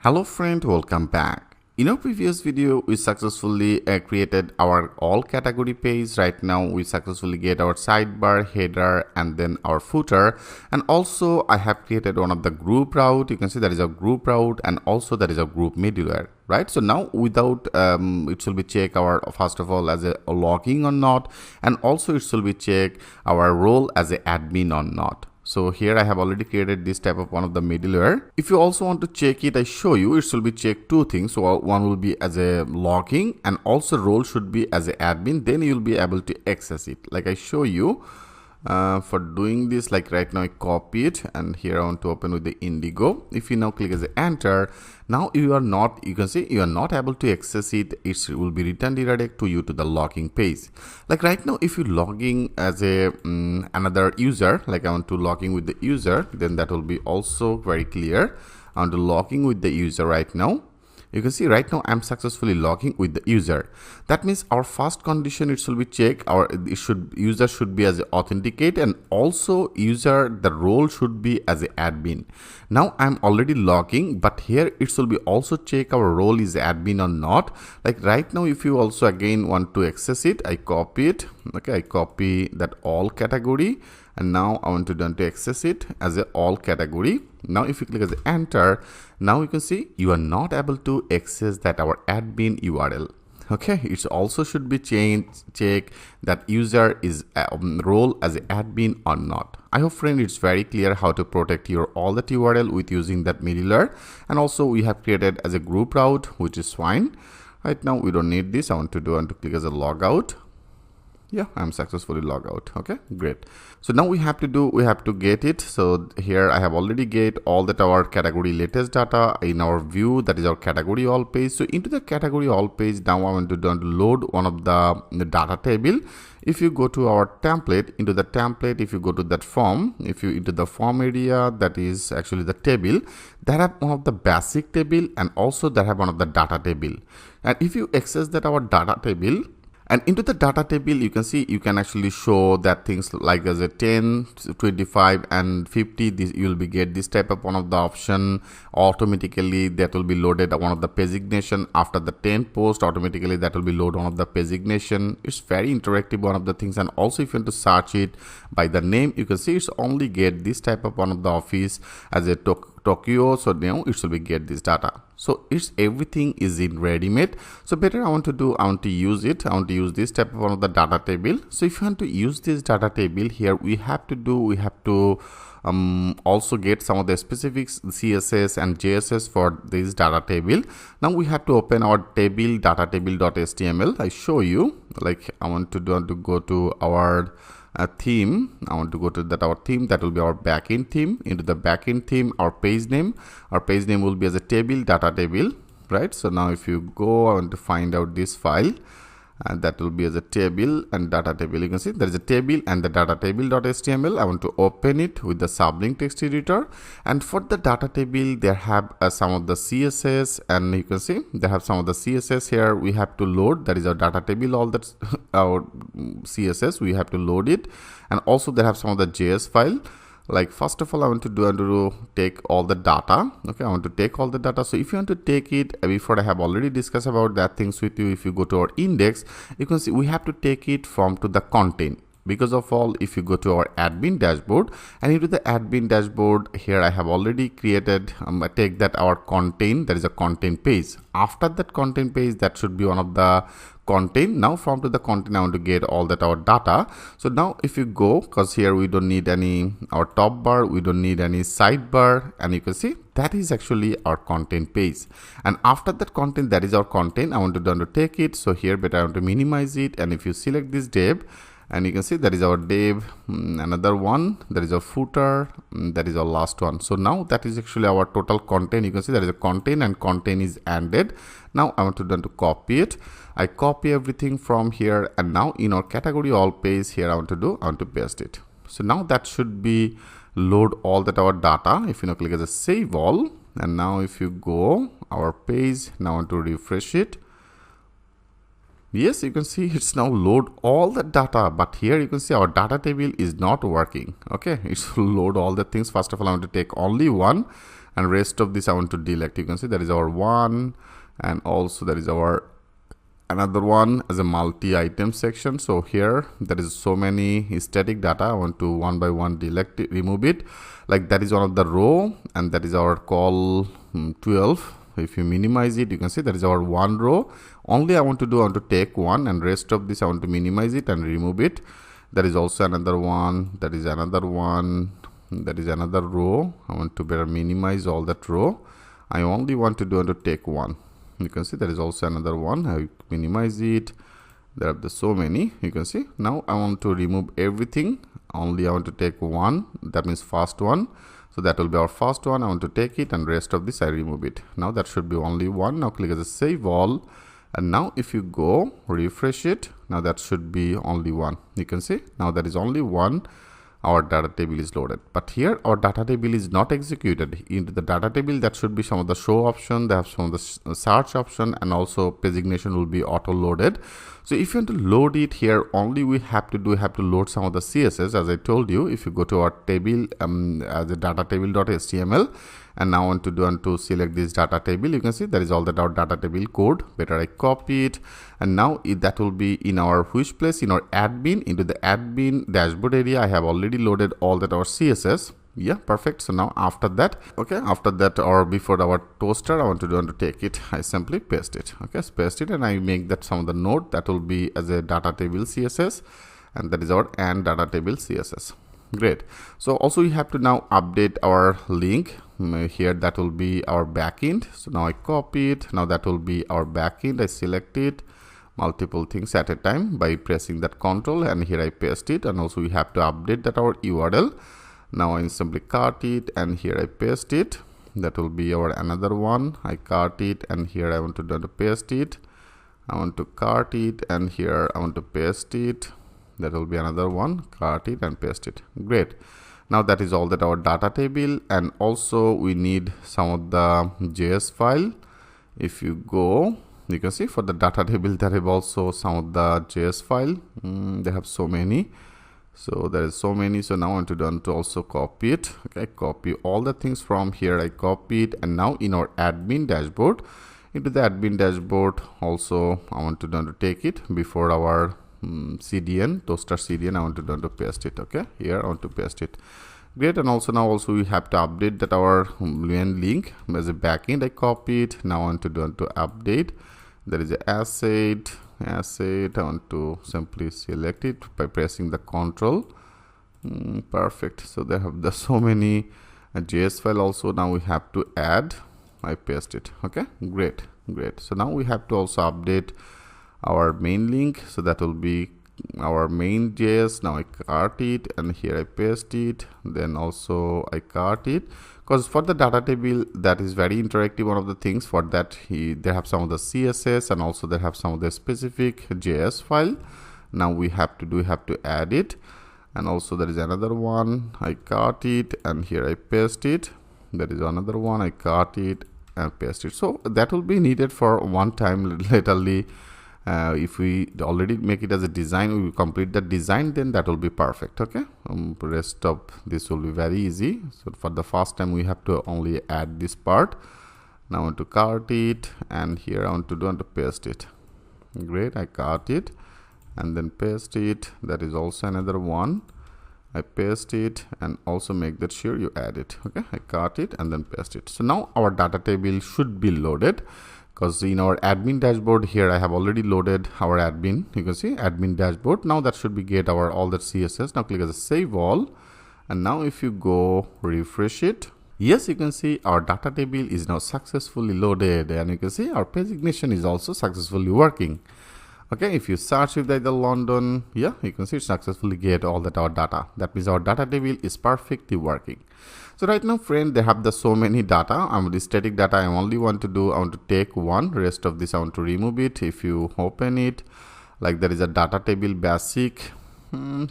Hello friend, welcome back. In our previous video, we successfully created our all category page. Right now, we successfully get our sidebar, header, and then our footer. And also, I have created one of the group route. You can see there is a group route, and also there is a group middleware, right? So now, without it should be check our first of all as a logging or not, and also it should be check our role as a admin or not. So here I have already created this type of one of the middleware. If you also want to check it, I show you, it should be checked two things. So one will be as a logging and also role should be as a admin. Then you'll be able to access it. Like I show you for doing this, like right now I copy it and here I want to open with the Indigo. If you now click as a enter, now you can see you are not able to access it. It will be returned redirect to you to the logging page. Like right now, if you logging as a another user, like I want to logging with the user, then that will be also very clear. I want to logging with the user right now. You can see right now I'm successfully logging with the user. That means our first condition, it should be check user should be as a authenticate, and also user the role should be as a admin. Now I'm already logging, but here it should be also check our role is admin or not. Like right now, if you also again want to access it, I copy it. Okay, I copy that all category. And now I want to access it as a all category. Now if you click as enter, now you can see you are not able to access that our admin URL. Okay, it also should be check that user is role as an admin or not. I hope friend it's very clear how to protect your all that URL with using that middleware. And also we have created as a group route, which is fine. Right now we don't need this. I want to click as a logout. Yeah, I'm successfully logged out. Okay, great. So now we have to get it. So here I have already get all that our category latest data in our view, that is our category all page. So into the category all page, now I want to load one of the data table. If you go to our template, into the template, if you go to that form, if you into the form area, that is actually the table, that have one of the basic table and also that have one of the data table. And if you access that our data table, and into the data table, you can see you can actually show that things like as a 10, 25 and 50, this you will be get this type of one of the option automatically that will be loaded one of the designation after the 10 post automatically that will be load one of the designation. It's very interactive one of the things. And also if you want to search it by the name, you can see it's only get this type of one of the office as a Tokyo. So now it should be get this data. So it's everything is in ready-made. So better I want to use it. I want to use this type of one of the data table. So if you want to use this data table here, we have to also get some of the specifics CSS and JSS for this data table. Now we have to open our table data table.html. I show you, like I want to go to our theme. I want to go to that our theme, that will be our backend theme. Into the backend theme, our page name will be as a table data table, right? So now if you go, I want to find out this file, and that will be as a table and data table. You can see there is a table and the data table.html. I want to open it with the sublink text editor, and for the data table there have some of the CSS, and you can see they have some of the CSS here. We have to load, that is our data table, all that our CSS we have to load it, and also they have some of the JS file. Like first of all, I want to take all the data. Okay, I want to take all the data. So if you want to take it, before I have already discussed about that things with you. If you go to our index, you can see we have to take it from to the content. Because of all, if you go to our admin dashboard, and into the admin dashboard here, I have already created take that our content, that is a content page. After that content page, that should be one of the content. Now from to the content, I want to get all that our data. So now if you go, because here we don't need any our top bar, we don't need any sidebar, and you can see that is actually our content page. And after that content, that is our content. I want to take it. So here better I want to minimize it, and if you select this div, and you can see that is our div, another one, that is our footer, that is our last one. So now that is actually our total content. You can see there is a content and content is ended. Now I want to copy it. I copy everything from here, and now in our category all page here I want to paste it. So now that should be load all that our data. If you now click as a save all, and now if you go our page, now I want to refresh it. Yes, you can see it's now load all the data, but here you can see our data table is not working. Okay, it's load all the things. First of all, I want to take only one, and rest of this I want to delete. You can see that is our one, and also that is our another one as a multi-item section. So here there is so many static data. I want to one by one delete it, remove it. Like that is one of the row, and that is our call 12. If you minimize it, you can see that is our one row. Only I want to take one, and rest of this I want to minimize it and remove it. That is also another one. That is another one. That is another row. I want to better minimize all that row. I only want to take one. You can see there is also another one. I minimize it. There are so many. You can see now I want to remove everything. Only I want to take one. That means first one. So that will be our first one. I want to take it, and rest of this I remove it. Now that should be only one. Now click as a save all, and now if you go refresh it, now that should be only one. You can see now that is only one. Our data table is loaded, but here our data table is not executed. Into the data table, that should be some of the show option, they have some of the search option, and also pagination will be auto loaded. So if you want to load it here, only we have to load some of the CSS. As I told you, if you go to our table as a data table.html, and now want to select this data table, you can see that is all that our data table code. Better I copy it, and now that will be in our which place, in our admin, into the admin dashboard area. I have already loaded all that our CSS. Yeah, perfect. So now after that, okay, after that or before our toaster, I want to take it. I simply paste it. Okay, paste it, and I make that some of the node that will be as a data table CSS, and that is our and data table CSS. Great. So also we have to now update our link here. That will be our backend. So now I copy it. Now that will be our backend. I select it, multiple things at a time by pressing that control, and here I paste it. And also we have to update that our URL. Now I simply cut it, and here I paste it. That will be our another one. I cut it, and here I want to paste it. I want to cut it, and here I want to paste it. That will be another one. Cut it and paste it. Great. Now that is all that our data table, and also we need some of the JS file. If you go, you can see for the data table there have also some of the JS file. They have so many. So there is so many. So now I want to also copy it. Okay, copy all the things from here. I copy it, and now in our admin dashboard, into the admin dashboard also I want to take it before our CDN, toaster CDN. I want to paste it. Okay, here I want to paste it. Great. And also now we have to update that our main link as a backend. I copy it. Now I want to update. There is a asset. I want to simply select it by pressing the control. Perfect. So they have so many JS file also. Now we have to add. I paste it. Okay, great. So now we have to also update our main link. So that will be our main JS. Now I cut it, and here I paste it. Then also I cut it, because for the data table that is very interactive. One of the things for that they have some of the CSS, and also they have some of the specific JS file. Now we have to add it, and also there is another one. I cut it, and here I paste it. There is another one. I cut it and paste it. So that will be needed for one time. Laterally if we already make it as a design, we will complete that design, then that will be perfect. Okay, rest of this will be very easy. So for the first time we have to only add this part. Now I want to cut it, and here I want to paste it. Great. I cut it and then paste it. That is also another one. I paste it, and also make that sure you add it. Okay, I cut it and then paste it. So now our data table should be loaded, because in our admin dashboard here I have already loaded our admin. You can see admin dashboard. Now that should be get our all that CSS. Now click as a save all, and now if you go refresh it, yes, you can see our data table is now successfully loaded, and you can see our pagination is also successfully working. Okay, if you search with the London, yeah, you can see it successfully get all that our data. That means our data table is perfectly working. So right now, friend, they have the so many data. The static data I only want to take one. Rest of this I want to remove it. If you open it, like there is a data table basic.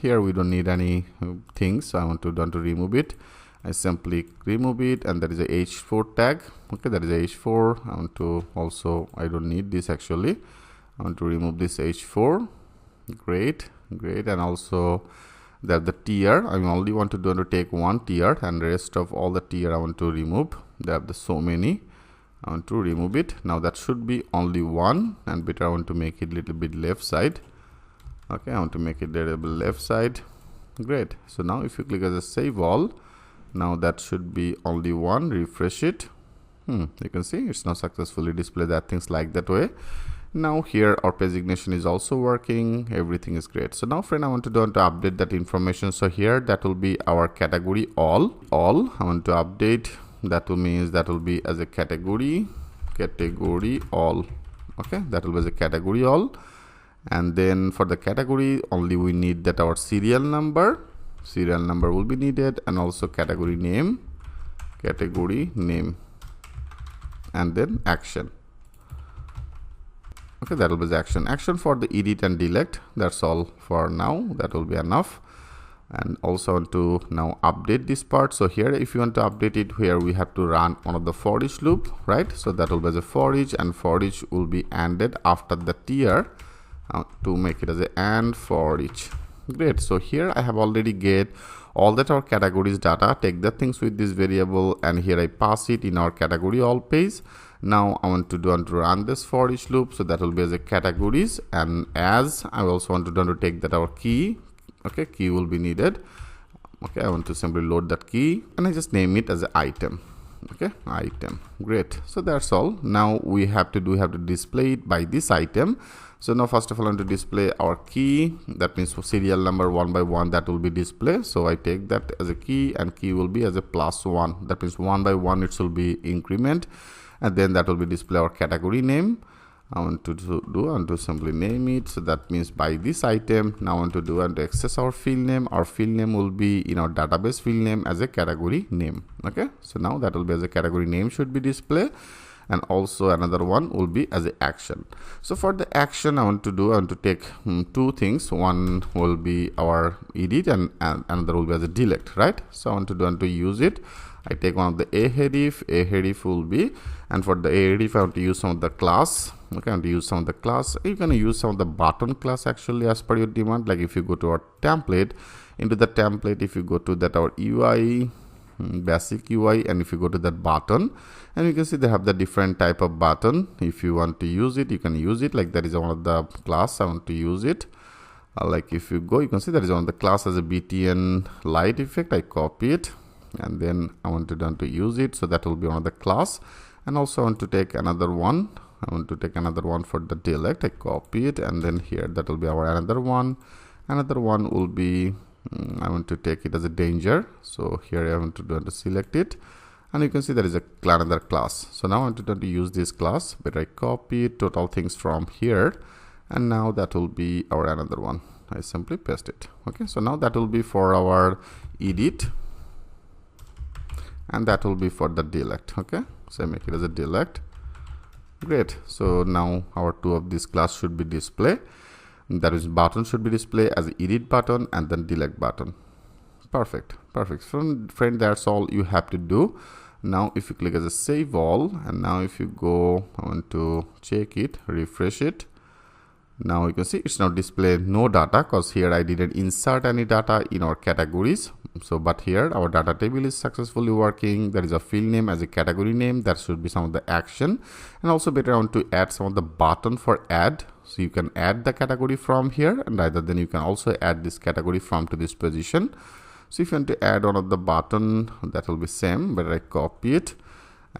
Here we don't need any things, so I want to remove it. I simply remove it, and there is a h4 tag. Okay, there is a h4. I want to also, I don't need this actually. I want to remove this h4. Great, and also That the tier, I only want to take one tier, and rest of all the tier I want to remove. They have the so many. I want to remove it. Now that should be only one, and better I want to make it little bit left side. Okay, I want to make it a little bit left side. Great. So now if you click as a save all, now that should be only one. Refresh it. You can see it's now successfully displayed that things like that way. Now here our pagination is also working. Everything is great. So now friend, I want to update that information. So here that will be our category all. I want to update. That will means that will be as a category all. Okay, that will be as a category all. And then for the category only we need that our serial number will be needed, and also category name, and then action. Okay, that will be the action for the edit and delete. That's all for now. That will be enough. And also want to now update this part. So here if you want to update it, here we have to run one of the for each loop, right? So that will be the for each, and for each will be ended after the tier to make it as a and for each. Great. So here I have already get all that our categories data, take the things with this variable, and here I pass it in our category all page. Now I want to run this for each loop. So that will be as a categories, and as I also want to take that our key. Okay, key will be needed. Okay, I want to simply load that key, and I just name it as an item. Okay, item. Great. So that's all. Now we have to display it by this item. So now first of all I want to display our key. That means for serial number one by one, that will be displayed. So I take that as a key, and key will be as a +1. That means one by one it will be increment, and then that will be display our category name. I want to simply name it. So that means by this item. Now I want to access our field name. Our field name will be in our database field name as a category name. Okay, so now that will be as a category name should be displayed, and also another one will be as a action. So for the action I want to take two things. One will be our edit, and another will be as a delete, right? So I want to use it. I take one of the ahref will be, and for the ahref I want to use some of the class. Okay, I want to use some of the class. You can use some of the button class actually as per your demand. Like if you go to our template, into the template, if you go to that our UI, basic UI, and if you go to that button, and you can see they have the different type of button. If you want to use it, you can use it. Like that is one of the class I want to use it. Like if you go, you can see there is one of the class as a BTN light effect. I copy it, and then I want to use it. So that will be one of the class. And also I want to take another one. I want to take another one for the delete. I copy it, and then here that will be our another one. Another one will be I want to take it as a danger. So here I want to select it, and you can see there is another class. So now I want to use this class, but I copy total things from here, and now that will be our another one. I simply paste it. Okay, so now that will be for our edit, and that will be for the delete. Okay, so I make it as a delete. Great. So now our two of this class should be displayed. That is, button should be displayed as edit button and then delete button. Perfect. Friend, that's all you have to do. Now if you click as a save all, and now if you go, I want to check it, refresh it. Now you can see it's now displayed no data, because here I didn't insert any data in our categories. So but here our data table is successfully working. There is a field name as a category name. That should be some of the action, and also better I want to add some of the button for add. So you can add the category from here, and rather than you can also add this category from to this position. So if you want to add one of the button, that will be same, but I copy it,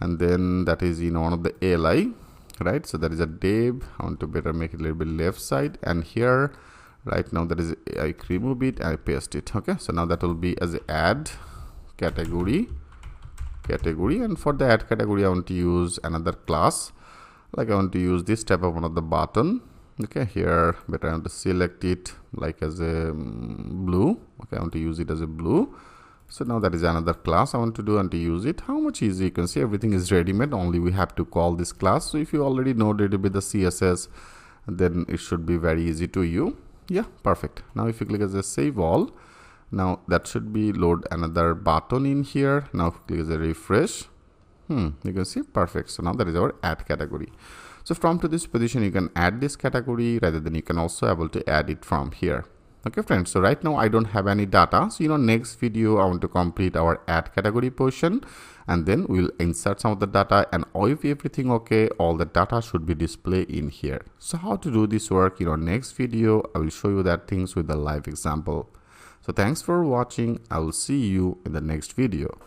and then that is in one of the li, right? So there is a div. I want to better make it a little bit left side, and here right now that is, I remove it and I paste it. Okay, so now that will be as a add category, and for the add category I want to use another class. Like I want to use this type of one of the button. Okay, here better I want to select it like as a blue. Okay, I want to use it as a blue. So now that is another class I want to do and to use it. How much easy, you can see everything is ready-made, only we have to call this class. So if you already know it with the CSS, then it should be very easy to you. Yeah, perfect. Now if you click as a save all, now that should be load another button in here. Now click as a refresh. You can see perfect. So now that is our add category. So from to this position you can add this category, rather than you can also able to add it from here. Okay friends, so right now I don't have any data. So next video I want to complete our add category portion, and then we'll insert some of the data, and if everything okay, all the data should be displayed in here. So how to do this work, next video I will show you that things with a live example. So thanks for watching. I will see you in the next video.